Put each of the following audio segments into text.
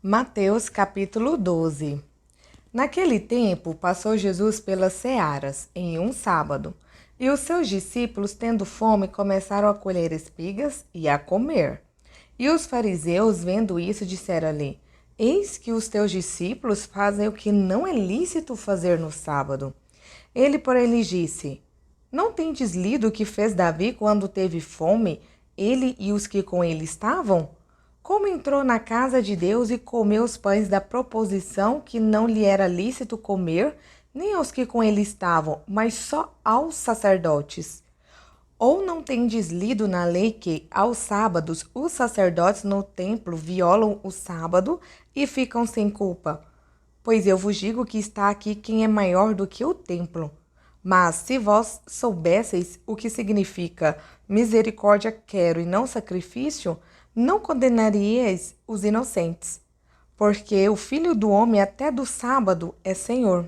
Mateus capítulo 12. Naquele tempo, passou Jesus pelas searas, em um sábado, e os seus discípulos, tendo fome, começaram a colher espigas e a comer. E os fariseus, vendo isso, disseram-lhe: Eis que os teus discípulos fazem o que não é lícito fazer no sábado. Ele, porém, lhes disse: Não tendes lido o que fez Davi quando teve fome, ele e os que com ele estavam? Como entrou na casa de Deus e comeu os pães da proposição que não lhe era lícito comer, nem aos que com ele estavam, mas só aos sacerdotes. Ou não tendes lido na lei que, aos sábados, os sacerdotes no templo violam o sábado e ficam sem culpa? Pois eu vos digo que está aqui quem é maior do que o templo. Mas se vós soubesseis o que significa misericórdia quero e não sacrifício, não condenaríeis os inocentes, porque o Filho do Homem até do sábado é Senhor.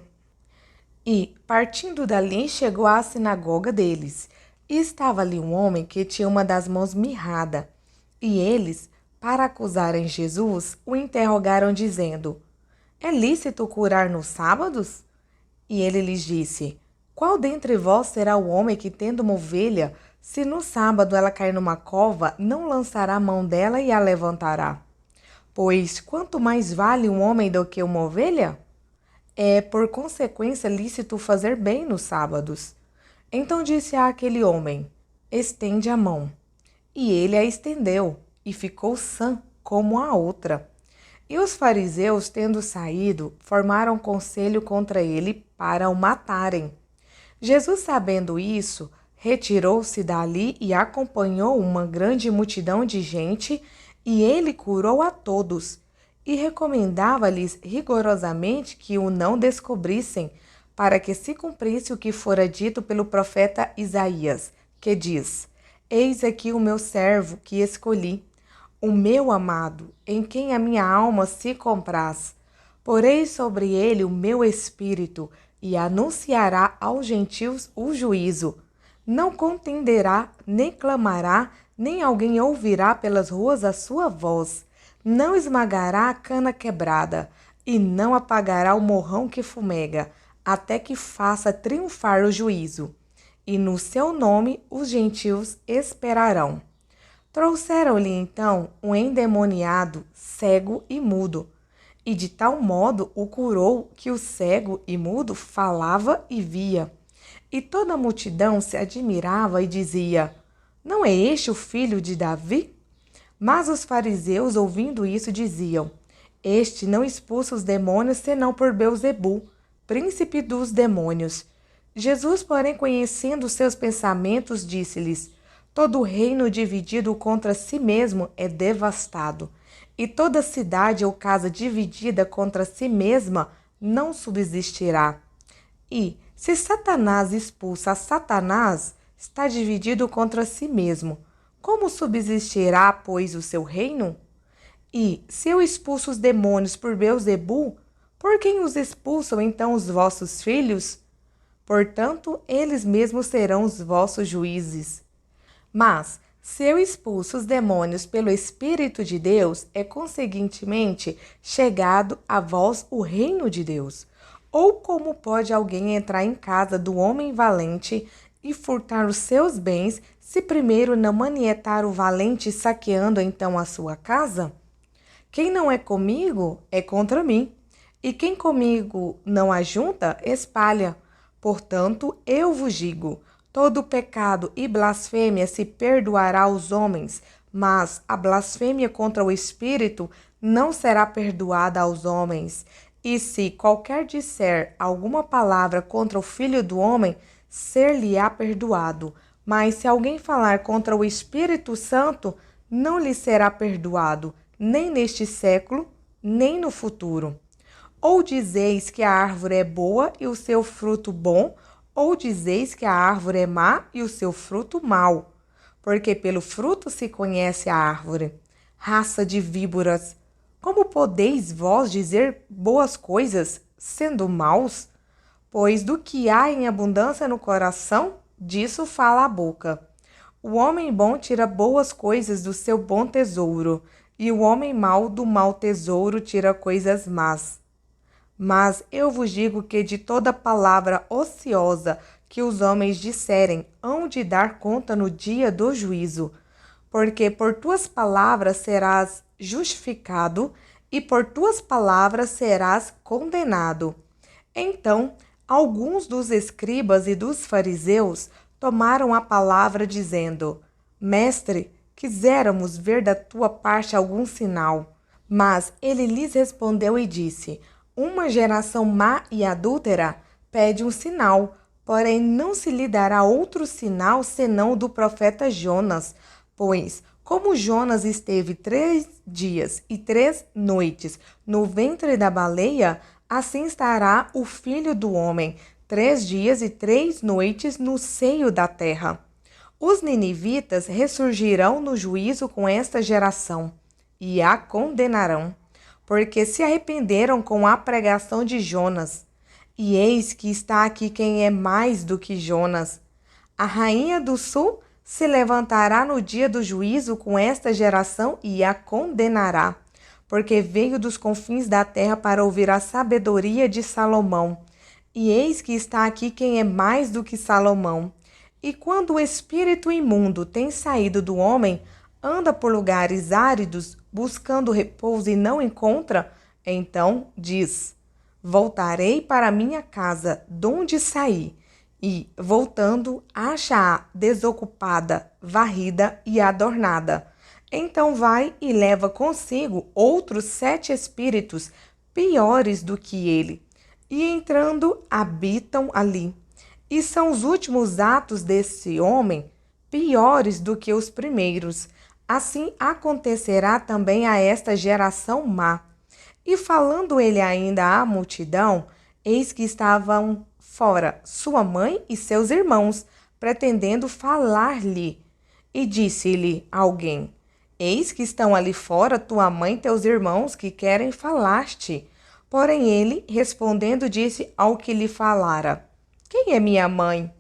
E, partindo dali, chegou à sinagoga deles, e estava ali um homem que tinha uma das mãos mirrada. E eles, para acusarem Jesus, o interrogaram, dizendo: É lícito curar nos sábados? E ele lhes disse: Qual dentre vós será o homem que, tendo uma ovelha, se no sábado ela cair numa cova, não lançará a mão dela e a levantará? Pois quanto mais vale um homem do que uma ovelha? É, por consequência, lícito fazer bem nos sábados. Então disse àquele homem: Estende a mão. E ele a estendeu, e ficou sã como a outra. E os fariseus, tendo saído, formaram conselho contra ele para o matarem. Jesus, sabendo isso, retirou-se dali e acompanhou uma grande multidão de gente, e ele curou a todos, e recomendava-lhes rigorosamente que o não descobrissem, para que se cumprisse o que fora dito pelo profeta Isaías, que diz: Eis aqui o meu servo que escolhi, o meu amado, em quem a minha alma se compraz. Porei sobre ele o meu espírito, e anunciará aos gentios o juízo. Não contenderá, nem clamará, nem alguém ouvirá pelas ruas a sua voz. Não esmagará a cana quebrada, e não apagará o morrão que fumega, até que faça triunfar o juízo. E no seu nome os gentios esperarão. Trouxeram-lhe então um endemoniado, cego e mudo, e de tal modo o curou que o cego e mudo falava e via. E toda a multidão se admirava e dizia: Não é este o filho de Davi? Mas os fariseus, ouvindo isso, diziam: Este não expulsa os demônios senão por Beelzebu, príncipe dos demônios. Jesus, porém, conhecendo seus pensamentos, disse-lhes: Todo reino dividido contra si mesmo é devastado, e toda cidade ou casa dividida contra si mesma não subsistirá. E, se Satanás expulsa a Satanás, está dividido contra si mesmo. Como subsistirá, pois, o seu reino? E, se eu expulso os demônios por Beelzebu, por quem os expulsam então os vossos filhos? Portanto, eles mesmos serão os vossos juízes. Mas, se eu expulso os demônios pelo Espírito de Deus, é conseguintemente chegado a vós o reino de Deus. Ou como pode alguém entrar em casa do homem valente e furtar os seus bens, se primeiro não manietar o valente, saqueando então a sua casa? Quem não é comigo é contra mim, e quem comigo não ajunta, espalha. Portanto, eu vos digo: todo pecado e blasfêmia se perdoará aos homens, mas a blasfêmia contra o Espírito não será perdoada aos homens. E se qualquer disser alguma palavra contra o Filho do Homem, ser-lhe-á perdoado. Mas se alguém falar contra o Espírito Santo, não lhe será perdoado, nem neste século, nem no futuro. Ou dizeis que a árvore é boa e o seu fruto bom, ou dizeis que a árvore é má e o seu fruto mau. Porque pelo fruto se conhece a árvore. Raça de víboras, como podeis vós dizer boas coisas, sendo maus? Pois do que há em abundância no coração, disso fala a boca. O homem bom tira boas coisas do seu bom tesouro, e o homem mau do mau tesouro tira coisas más. Mas eu vos digo que de toda palavra ociosa que os homens disserem, hão de dar conta no dia do juízo. Porque por tuas palavras serás justificado, e por tuas palavras serás condenado. Então, alguns dos escribas e dos fariseus tomaram a palavra, dizendo: Mestre, quiséramos ver da tua parte algum sinal. Mas ele lhes respondeu e disse: Uma geração má e adúltera pede um sinal, porém não se lhe dará outro sinal senão o do profeta Jonas. Pois, como Jonas esteve 3 dias e 3 noites no ventre da baleia, assim estará o Filho do Homem 3 dias e 3 noites no seio da terra. Os ninivitas ressurgirão no juízo com esta geração e a condenarão, porque se arrependeram com a pregação de Jonas. E eis que está aqui quem é mais do que Jonas. A rainha do sul se levantará no dia do juízo com esta geração e a condenará, porque veio dos confins da terra para ouvir a sabedoria de Salomão. E eis que está aqui quem é mais do que Salomão. E quando o espírito imundo tem saído do homem, anda por lugares áridos, buscando repouso e não encontra, então diz: Voltarei para minha casa, donde saí. E, voltando, acha-a desocupada, varrida e adornada. Então vai e leva consigo outros 7 espíritos piores do que ele, e entrando, habitam ali. E são os últimos atos desse homem piores do que os primeiros. Assim acontecerá também a esta geração má. E falando ele ainda à multidão, eis que estavam fora sua mãe e seus irmãos, pretendendo falar-lhe. E disse-lhe alguém: Eis que estão ali fora tua mãe e teus irmãos que querem falar-te. Porém ele, respondendo, disse ao que lhe falara: Quem é minha mãe?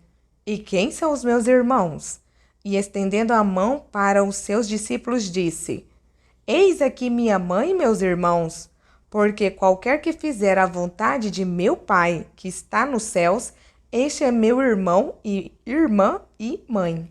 E quem são os meus irmãos? E estendendo a mão para os seus discípulos, disse: Eis aqui minha mãe e meus irmãos. Porque qualquer que fizer a vontade de meu Pai, que está nos céus, este é meu irmão e irmã e mãe.